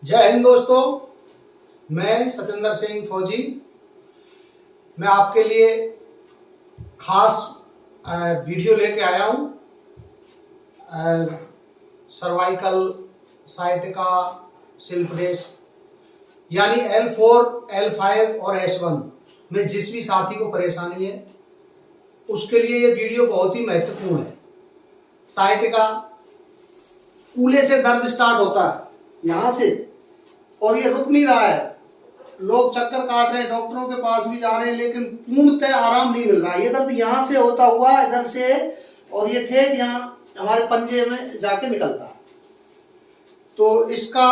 जय हिंद दोस्तों, मैं सतेंद्र सिंह फौजी। मैं आपके लिए खास वीडियो लेके आया हूँ सर्वाइकल साइटिका स्लिप डिस्क यानी L4, L5 और S1 में जिस भी साथी को परेशानी है उसके लिए ये वीडियो बहुत ही महत्वपूर्ण है। साइटिका कूल्हे से दर्द स्टार्ट होता है यहाँ से और ये रुक नहीं रहा है। लोग चक्कर काट रहे हैं, डॉक्टरों के पास भी जा रहे हैं, लेकिन पूर्णतः आराम नहीं मिल रहा है। ये दर्द यहाँ से होता हुआ इधर से और ये ठेठ यहाँ हमारे पंजे में जाके निकलता है। तो इसका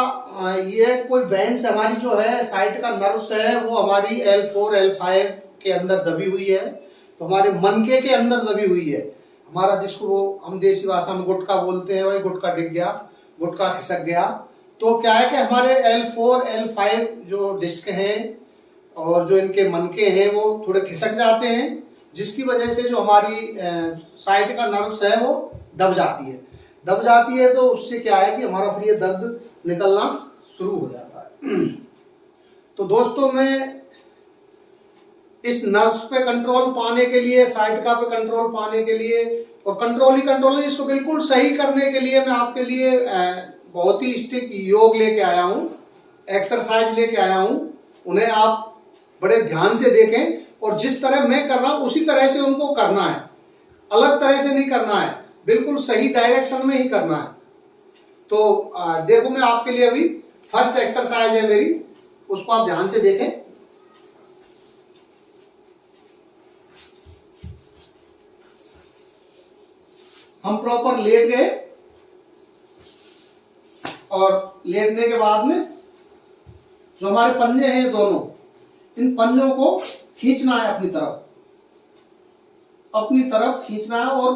ये कोई वेंस हमारी जो है साइट का नर्व्स है वो हमारी L4, L5 के अंदर दबी हुई है, तो हमारे मनके के अंदर दबी हुई है। हमारा जिसको हम देसी भाषा में गुटका बोलते हैं, वही गुटका डिग गया, गुटका खिसक गया। तो क्या है कि हमारे L4, L5 जो डिस्क हैं और जो इनके मनके हैं वो थोड़े खिसक जाते हैं, जिसकी वजह से जो हमारी साइट का नर्व्स है वो दब जाती है। तो उससे क्या है कि हमारा फिर ये दर्द निकलना शुरू हो जाता है। तो दोस्तों, मैं इस नर्व्स पे कंट्रोल पाने के लिए, साइटिका पे कंट्रोल पाने के लिए और कंट्रोल इसको बिल्कुल सही करने के लिए मैं आपके लिए बहुत ही स्ट्रिक्ट योग लेके आया हूँ, एक्सरसाइज लेके आया हूँ। उन्हें आप बड़े ध्यान से देखें और जिस तरह मैं कर रहा हूँ उसी तरह से उनको करना है, अलग तरह से नहीं करना है, बिल्कुल सही डायरेक्शन में ही करना है। तो देखो, मैं आपके लिए अभी फर्स्ट एक्सरसाइज है मेरी, उसको आप ध्यान से देखें। हम प्रॉपर लेट गए और लेटने के बाद में जो हमारे पंजे हैं दोनों, इन पंजों को खींचना है अपनी तरफ खींचना है और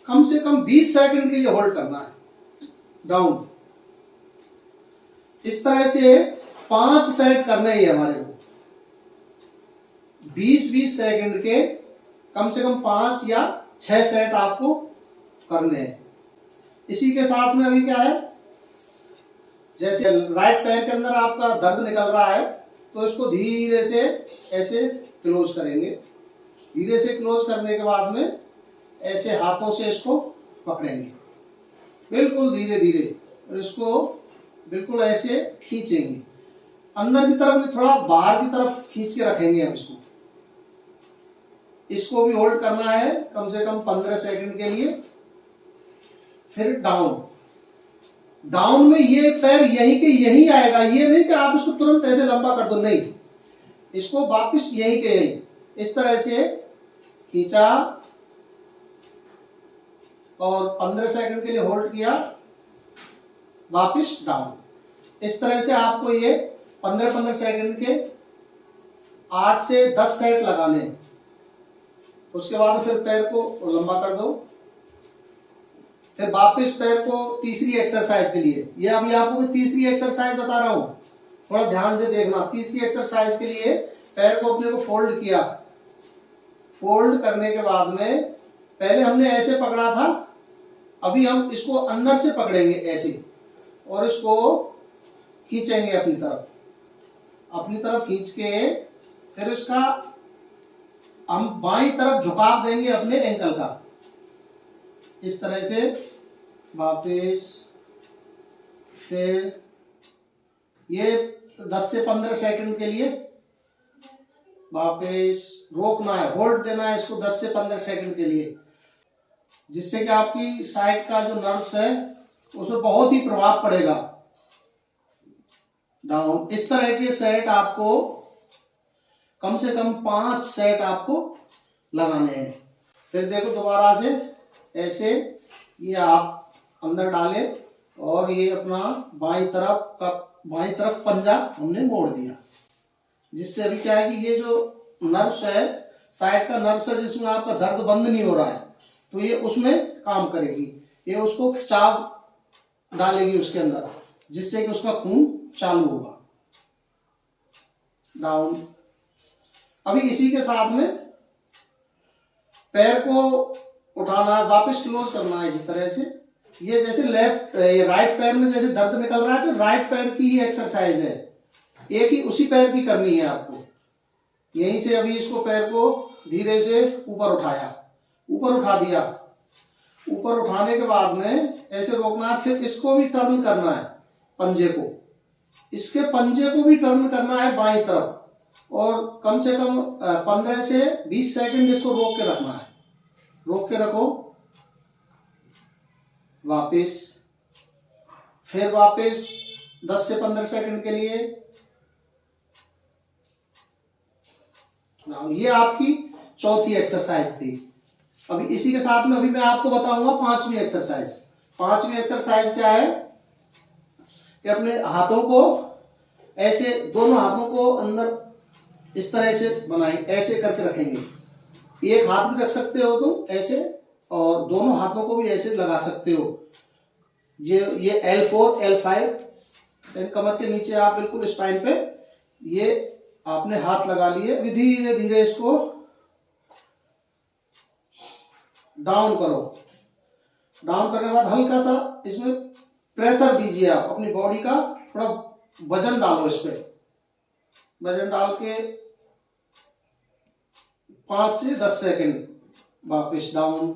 कम से कम 20 सेकंड के लिए होल्ड करना है डाउन। इस तरह से 5 सेट करने ही हमारे को 20-20 सेकंड के कम से कम 5 या 6 सेट आपको करने हैं। इसी के साथ में अभी क्या है, जैसे राइट पैर के अंदर आपका दर्द निकल रहा है तो इसको धीरे से ऐसे क्लोज करेंगे। धीरे से क्लोज करने के बाद में ऐसे हाथों से इसको पकड़ेंगे बिल्कुल धीरे धीरे और इसको बिल्कुल ऐसे खींचेंगे। अंदर की तरफ नहीं, थोड़ा बाहर की तरफ खींच के रखेंगे हम इसको भी होल्ड करना है कम से कम 15 सेकंड के लिए। फिर डाउन में ये पैर यहीं के यहीं आएगा, ये नहीं कि आप इसको तुरंत ऐसे लंबा कर दो, नहीं, इसको वापस यहीं के यहीं इस तरह से खींचा और 15 सेकंड के लिए होल्ड किया, वापस डाउन। इस तरह से आपको ये 15-15 सेकंड के 8 से 10 सेट लगाने हैं। उसके बाद फिर पैर को लंबा कर दो, फिर वापस पैर को तीसरी एक्सरसाइज के लिए, ये अभी आपको मैं तीसरी एक्सरसाइज बता रहा हूं, थोड़ा ध्यान से देखना। तीसरी एक्सरसाइज के लिए पैर को अपने को फोल्ड किया, फोल्ड करने के बाद में पहले हमने ऐसे पकड़ा था, अभी हम इसको अंदर से पकड़ेंगे ऐसे और इसको खींचेंगे अपनी तरफ खींच के फिर इसका हम बाईं तरफ झुकाव देंगे अपने एंकल का, इस तरह से वापस। फिर ये 10 से 15 सेकंड के लिए वापस रोकना है, होल्ड देना है इसको 10 से 15 सेकंड के लिए, जिससे कि आपकी साइड का जो नर्व्स है उसमें बहुत ही प्रभाव पड़ेगा। डाउन। इस तरह के सेट आपको कम से कम 5 सेट आपको लगाने हैं। फिर देखो दोबारा से ऐसे ये आप अंदर डाले और ये अपना बाईं तरफ पंजा हमने मोड़ दिया, जिससे अभी क्या है कि ये जो नर्व्स है साइड का नर्व्स है जिसमें आपका दर्द बंद नहीं हो रहा है, तो ये उसमें काम करेगी, ये उसको खिंचाव डालेगी उसके अंदर, जिससे कि उसका खून चालू होगा। डाउन। अभी इसी के साथ में पैर को उठाना है, वापस क्लोज करना है इसी तरह से ये जैसे ये राइट पैर में जैसे दर्द निकल रहा है तो राइट पैर की ही एक्सरसाइज है, एक ही उसी पैर की करनी है आपको। यहीं से अभी इसको पैर को धीरे से ऊपर उठाया, ऊपर उठा दिया, ऊपर उठाने के बाद में ऐसे रोकना है, फिर इसको भी टर्न करना है, पंजे को, इसके पंजे को भी टर्न करना है बाईं तरफ, और कम से कम 15 से 20 सेकंड इसको रोक के रखना है। रोक के रखो, वापस, फिर वापस 10 से 15 सेकंड के लिए। ये आपकी चौथी एक्सरसाइज थी। अभी इसी के साथ में अभी मैं आपको बताऊंगा पांचवी एक्सरसाइज। पांचवी एक्सरसाइज क्या है कि अपने हाथों को ऐसे, दोनों हाथों को अंदर इस तरह से बनाएं, ऐसे करके रखेंगे। एक हाथ भी रख सकते हो तुम ऐसे, और दोनों हाथों को भी ऐसे लगा सकते हो। ये L4 L5 कमर के नीचे आप बिल्कुल स्पाइन पे ये आपने हाथ लगा लिए। अभी धीरे धीरे इसको डाउन करो। डाउन करने के बाद हल्का सा इसमें प्रेशर दीजिए, आप अपनी बॉडी का थोड़ा वजन डालो इस पे। वजन डाल के 5 से 10 सेकंड वापस डाउन,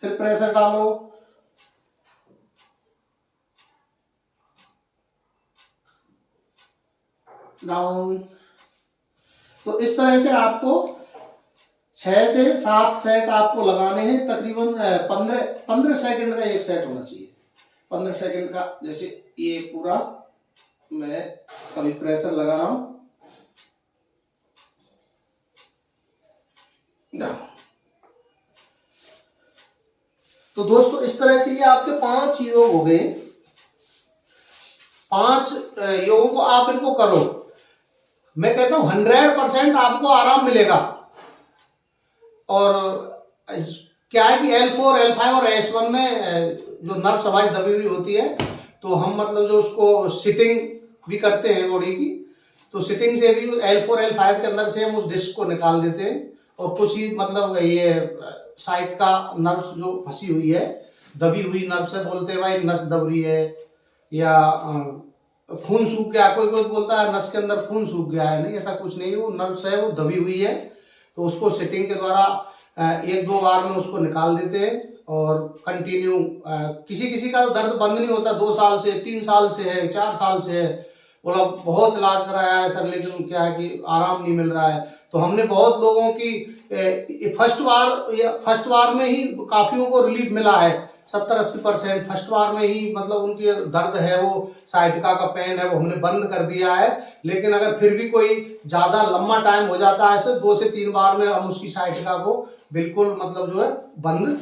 फिर प्रेशर डालो, डाउन। तो इस तरह से आपको 6 से 7 सेट आपको लगाने हैं। तकरीबन 15 सेकंड का एक सेट होना चाहिए। 15 सेकंड का, जैसे ये पूरा मैं अभी प्रेशर लगा रहा हूं। तो दोस्तों इस तरह से ये आपके 5 योग हो गए। 5 योगों को आप इनको करो, मैं कहता हूं 100% आपको आराम मिलेगा। और क्या है कि L4 L5 और S1 में जो नर्व समाज दबी हुई होती है, तो हम मतलब जो उसको सिटिंग भी करते हैं बॉडी की, तो सिटिंग से भी L4 L5 के अंदर से हम उस डिस्क को निकाल देते हैं। और कुछ ही मतलब ये साइड का नर्व जो फंसी हुई है, दबी हुई नर्व से बोलते हैं भाई नस दब रही है, या खून सूख गया, कोई कोई बोलता है नस के अंदर खून सूख गया है। नहीं, ऐसा कुछ नहीं है, वो नर्व है, वो दबी हुई है। तो उसको सिटिंग के द्वारा 1-2 बार में उसको निकाल देते हैं। और कंटिन्यू, किसी किसी का तो दर्द बंद नहीं होता, 2 साल से, 3 साल से है, 4 साल से है, बोला बहुत इलाज कराया है सर, लेकिन क्या है कि आराम नहीं मिल रहा है। तो हमने बहुत लोगों की फर्स्ट बार में ही काफियों को रिलीफ मिला है, 70-80% फर्स्ट बार में ही, मतलब उनकी दर्द है, वो साइटिका का पेन है, वो हमने बंद कर दिया है। लेकिन अगर फिर भी कोई ज्यादा लंबा टाइम हो जाता है तो 2 से 3 बार में हम उसकी साइटिका को बिल्कुल मतलब जो है बंद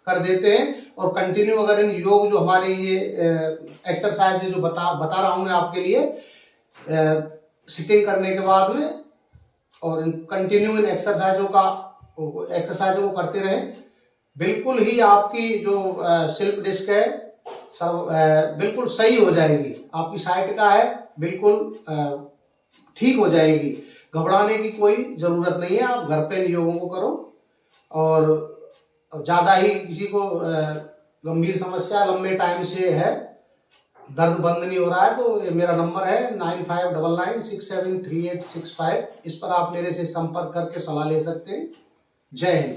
कर देते हैं। और कंटिन्यू अगर इन योग जो हमारे ये एक्सरसाइज है जो बता रहा हूं मैं आपके लिए, सिटिंग करने के बाद में, और कंटिन्यू इन एक्सरसाइजों को करते रहें, बिल्कुल ही आपकी जो स्लिप डिस्क है बिल्कुल सही हो जाएगी। आपकी साइटिका है बिल्कुल ठीक हो जाएगी। घबराने की कोई जरूरत नहीं है। आप घर पे इन योगों को करो। और ज्यादा ही किसी को गंभीर समस्या लंबे टाइम से है, दर्द बंद नहीं हो रहा है, तो ये मेरा नंबर है 9599673865। इस पर आप मेरे से संपर्क करके सलाह ले सकते हैं। जय हिंद।